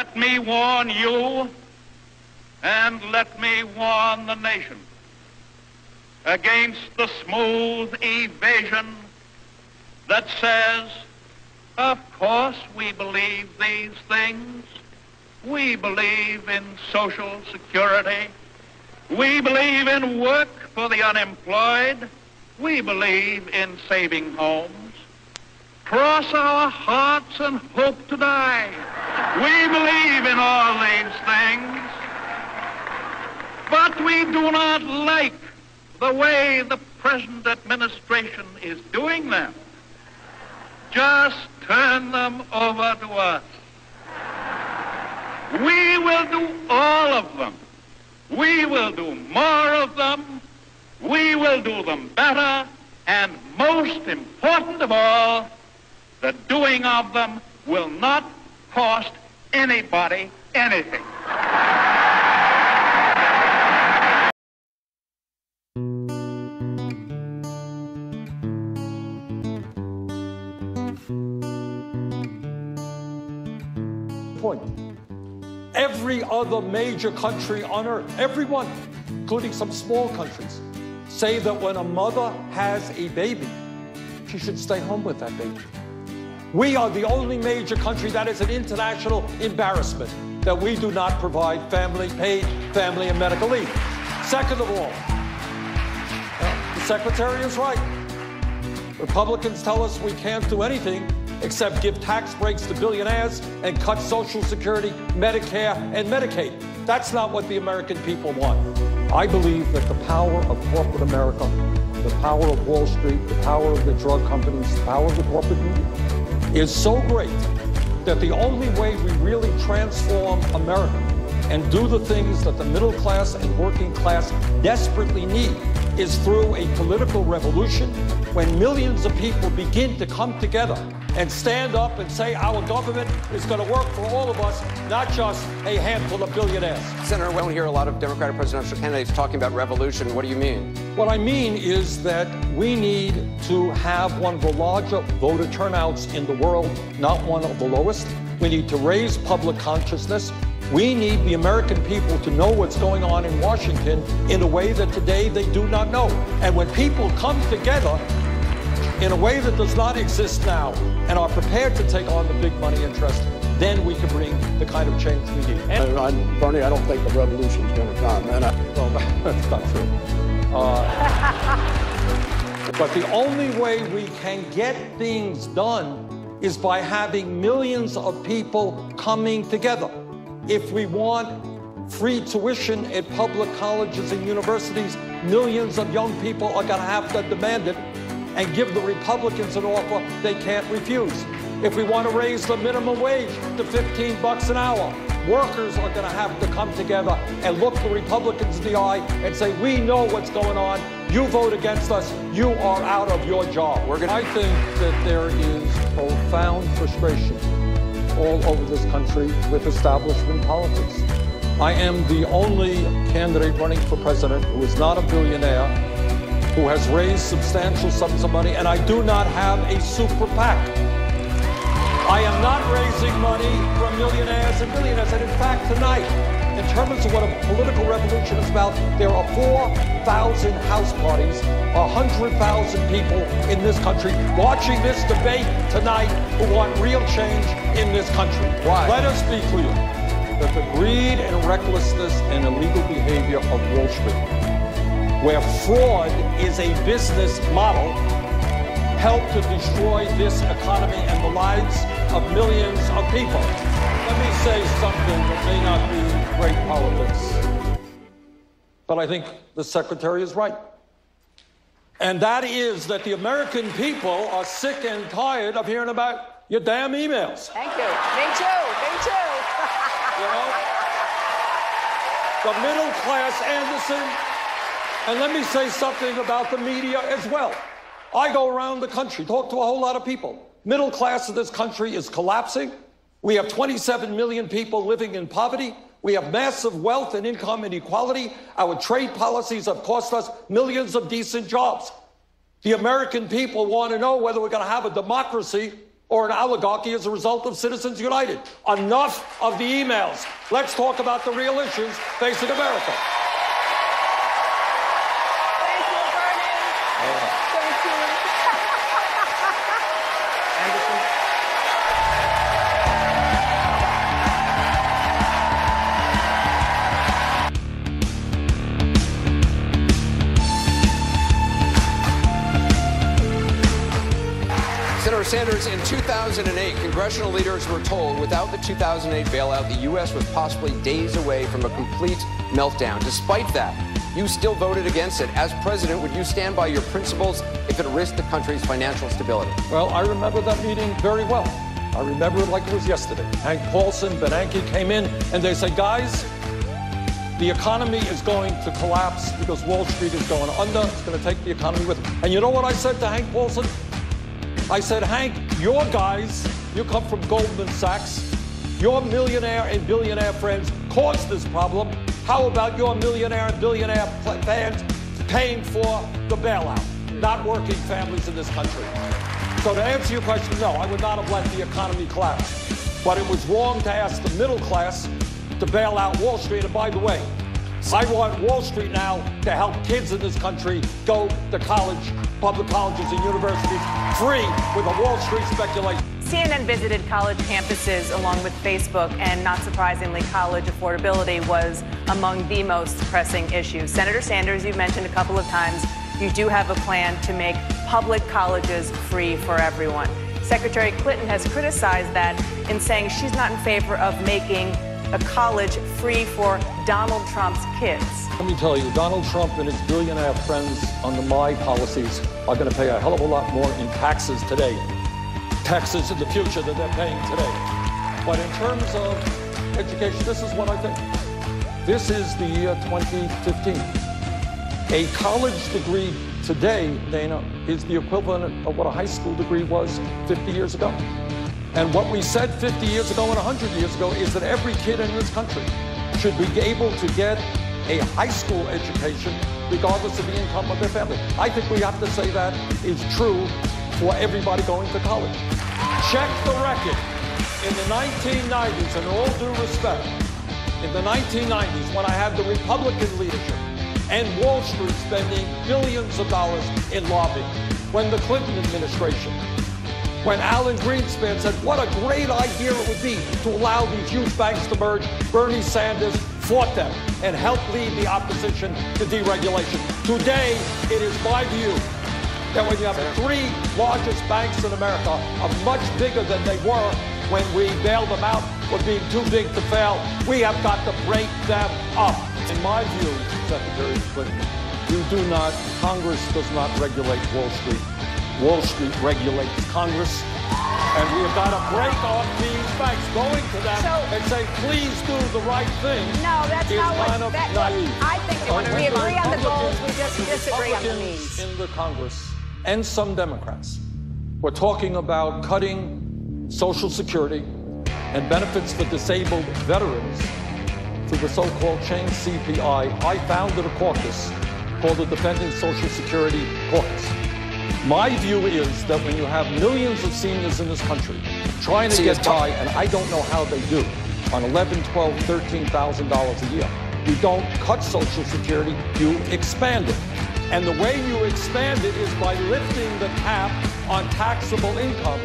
Let me warn you, and let me warn the nation against the smooth evasion that says, of course we believe these things. We believe in Social Security. We believe in work for the unemployed. We believe in saving homes. Cross our hearts and hope to die. We believe in all these things. But we do not like the way the present administration is doing them. Just turn them over to us. We will do all of them. We will do more of them. We will do them better. And most important of all, the doing of them will not cost anybody anything. Point. Every other major country on earth, everyone, including some small countries, say that when a mother has a baby, she should stay home with that baby. We are the only major country that is an international embarrassment that we do not provide paid family and medical leave. Second of all, the Secretary is right. Republicans tell us we can't do anything except give tax breaks to billionaires and cut Social Security, Medicare, and Medicaid. That's not what the American people want. I believe that the power of corporate America, the power of Wall Street, the power of the drug companies, the power of the corporate media is so great that the only way we really transform America and do the things that the middle class and working class desperately need is through a political revolution when millions of people begin to come together and stand up and say our government is going to work for all of us, not just a handful of billionaires. Senator, we don't hear a lot of Democratic presidential candidates talking about revolution. What do you mean? What I mean is that we need to have one of the larger voter turnouts in the world, not one of the lowest. We need to raise public consciousness. We need the American people to know what's going on in Washington in a way that today they do not know. And when people come together in a way that does not exist now and are prepared to take on the big money interest, then we can bring the kind of change we need. Bernie, I don't think the revolution's going to come. Well, that's not true. But the only way we can get things done is by having millions of people coming together. If we want free tuition at public colleges and universities, millions of young people are going to have to demand it and give the Republicans an offer they can't refuse. If we want to raise the minimum wage to $15 an hour, workers are going to have to come together and look the Republicans in the eye and say, we know what's going on. You vote against us, you are out of your job. I think that there is profound frustration all over this country with establishment politics. I am the only candidate running for president who is not a billionaire, who has raised substantial sums of money, and I do not have a super PAC. I am not raising money from millionaires and billionaires. And in fact, tonight, in terms of what a political revolution is about, there are 4,000 house parties, 100,000 people in this country watching this debate tonight who want real change in this country. Why? Let us be clear that the greed and recklessness and illegal behavior of Wall Street, where fraud is a business model, help to destroy this economy and the lives of millions of people. Let me say something that may not be great politics, but I think the Secretary is right. And that is that the American people are sick and tired of hearing about your damn emails. Thank you. Me too. Me too. You know? The middle class, Anderson. And let me say something about the media as well. I go around the country, talk to a whole lot of people. Middle class of this country is collapsing. We have 27 million people living in poverty. We have massive wealth and income inequality. Our trade policies have cost us millions of decent jobs. The American people want to know whether we're going to have a democracy or an oligarchy as a result of Citizens United. Enough of the emails. Let's talk about the real issues facing America. Thank you, Bernie. Thank you. Senator Sanders, in 2008, congressional leaders were told without the 2008 bailout, the U.S. was possibly days away from a complete meltdown. Despite that, you still voted against it. As president, would you stand by your principles if it risked the country's financial stability? Well, I remember that meeting very well. I remember it like it was yesterday. Hank Paulson, Bernanke came in, and they said, guys, the economy is going to collapse because Wall Street is going under. It's going to take the economy with it. And you know what I said to Hank Paulson? I said, Hank, your guys, you come from Goldman Sachs, your millionaire and billionaire friends caused this problem. How about your millionaire and billionaire fans paying for the bailout? Not working families in this country. So to answer your question, no, I would not have let the economy collapse. But it was wrong to ask the middle class to bail out Wall Street. And by the way, I want Wall Street now to help kids in this country go to college, public colleges and universities, free with a Wall Street speculation. CNN visited college campuses along with Facebook, and not surprisingly, college affordability was among the most pressing issues. Senator Sanders, you've mentioned a couple of times, you do have a plan to make public colleges free for everyone. Secretary Clinton has criticized that in saying she's not in favor of making a college free for Donald Trump's kids. Let me tell you, Donald Trump and his billionaire friends under my policies are going to pay a hell of a lot more in taxes today. Taxes in the future than they're paying today. But in terms of education, this is what I think. This is the year 2015. A college degree today, Dana, is the equivalent of what a high school degree was 50 years ago. And what we said 50 years ago and 100 years ago is that every kid in this country should be able to get a high school education regardless of the income of their family. I think we have to say that is true for everybody going to college. Check the record. In the 1990s, and all due respect, in the 1990s, when I had the Republican leadership and Wall Street spending billions of dollars in lobbying, when the Clinton administration, when Alan Greenspan said, what a great idea it would be to allow these huge banks to merge, Bernie Sanders fought them and helped lead the opposition to deregulation. Today, it is my view that when you have the three largest banks in America are much bigger than they were when we bailed them out for being too big to fail, we have got to break them up. In my view, Secretary Clinton, Congress does not regulate Wall Street. Wall Street regulates Congress, and we have got to break off these banks. Going to them and say, please do the right thing. No, that's not what, kind of naive. I think we agree on the goals, we just disagree on the means. In the Congress, and some Democrats, were talking about cutting Social Security and benefits for disabled veterans through the so-called change CPI. I founded a caucus called the Defending Social Security Caucus. My view is that when you have millions of seniors in this country trying to get by, and I don't know how they do, on $11,000, $12,000, $13,000 a year, you don't cut Social Security, you expand it. And the way you expand it is by lifting the cap on taxable income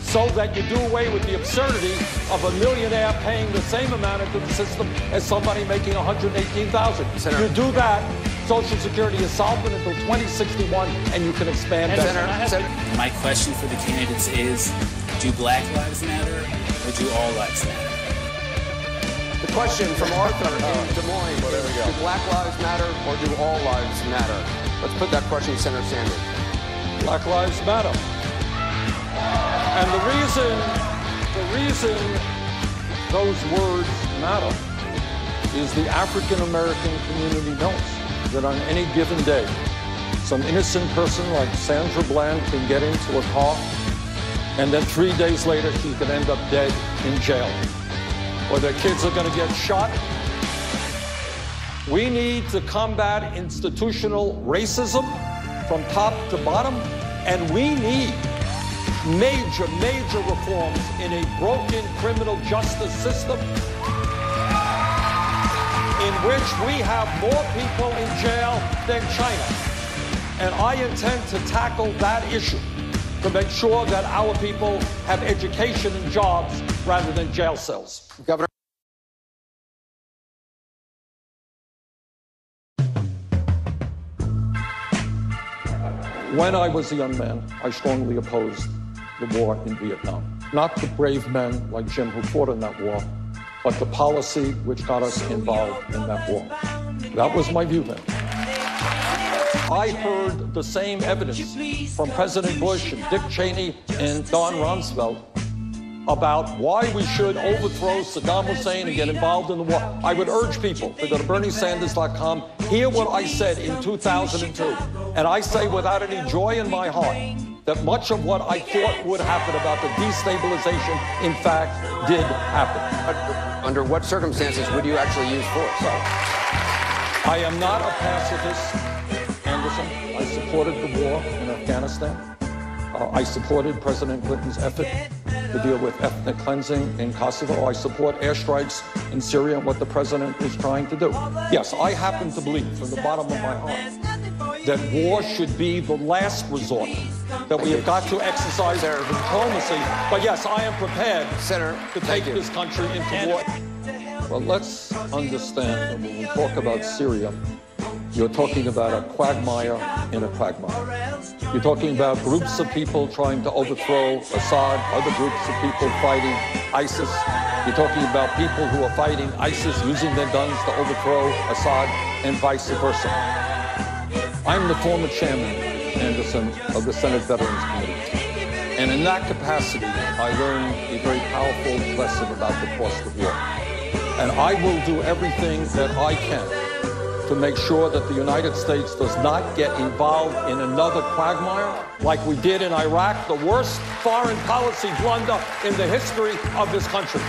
so that you do away with the absurdity of a millionaire paying the same amount into the system as somebody making $118,000. You do that, Social Security is solvent until 2061, and you can expand that. My question for the candidates is, do Black Lives Matter or do all lives matter? The question from Arthur in Des Moines is, do Black Lives Matter or do all lives matter? Let's put that question to Senator Sanders. Black Lives Matter. And the reason those words matter is the African American community knows that on any given day, some innocent person like Sandra Bland can get into a car, and then 3 days later, she could end up dead in jail, or their kids are going to get shot. We need to combat institutional racism from top to bottom, and we need major, major reforms in a broken criminal justice system in which we have more people in jail than China. And I intend to tackle that issue to make sure that our people have education and jobs rather than jail cells. Governor. When I was a young man, I strongly opposed the war in Vietnam. Not the brave men like Jim who fought in that war, but the policy which got us involved in that war. That was my view then. I heard the same evidence from President Bush and Dick Cheney and Don Rumsfeld about why we should overthrow Saddam Hussein and get involved in the war. I would urge people to go to BernieSanders.com, hear what I said in 2002. And I say without any joy in my heart that much of what I thought would happen about the destabilization, in fact, did happen. Under what circumstances would you actually use force? I am not a pacifist, Anderson. I supported the war in Afghanistan. I supported President Clinton's effort to deal with ethnic cleansing in Kosovo. I support airstrikes in Syria and what the president is trying to do. Yes, I happen to believe from the bottom of my heart that war should be the last resort, that we have got to exercise diplomacy. But yes, I am prepared to take this country into war. Well, let's understand that when we talk about Syria, you're talking about a quagmire in a quagmire. You're talking about groups of people trying to overthrow Assad, other groups of people fighting ISIS. You're talking about people who are fighting ISIS, using their guns to overthrow Assad, and vice versa. I'm the former chairman, Anderson, of the Senate Veterans Committee. And in that capacity, I learned a very powerful lesson about the cost of war. And I will do everything that I can to make sure that the United States does not get involved in another quagmire like we did in Iraq, the worst foreign policy blunder in the history of this country.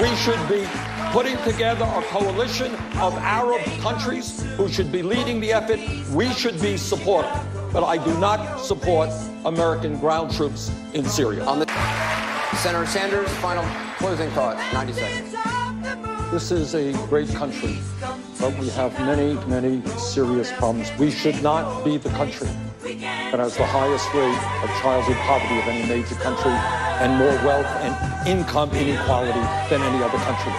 We should be putting together a coalition of Arab countries who should be leading the effort. We should be supportive, but I do not support American ground troops in Syria. Senator Sanders, final closing thought, 90 seconds. This is a great country, but we have many, many serious problems. We should not be the country that has the highest rate of childhood poverty of any major country and more wealth and income inequality than any other country.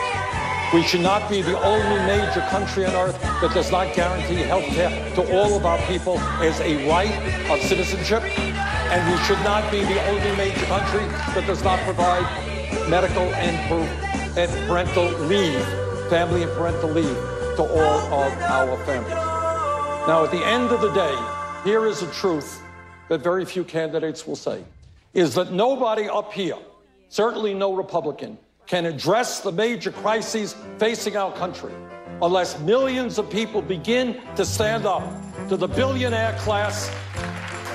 We should not be the only major country on earth that does not guarantee health care to all of our people as a right of citizenship. And we should not be the only major country that does not provide medical and parental leave, family and parental leave, to all of our families. Now, at the end of the day, here is a truth that very few candidates will say, is that nobody up here, certainly no Republican, can address the major crises facing our country unless millions of people begin to stand up to the billionaire class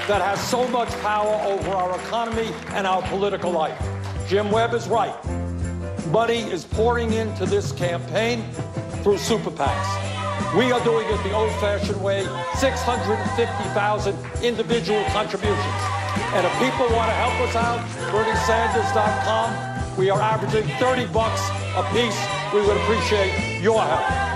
that has so much power over our economy and our political life. Jim Webb is right. Money is pouring into this campaign through super PACs. We are doing it the old-fashioned way, 650,000 individual contributions. And if people want to help us out, BernieSanders.com. We are averaging $30 a piece. We would appreciate your help.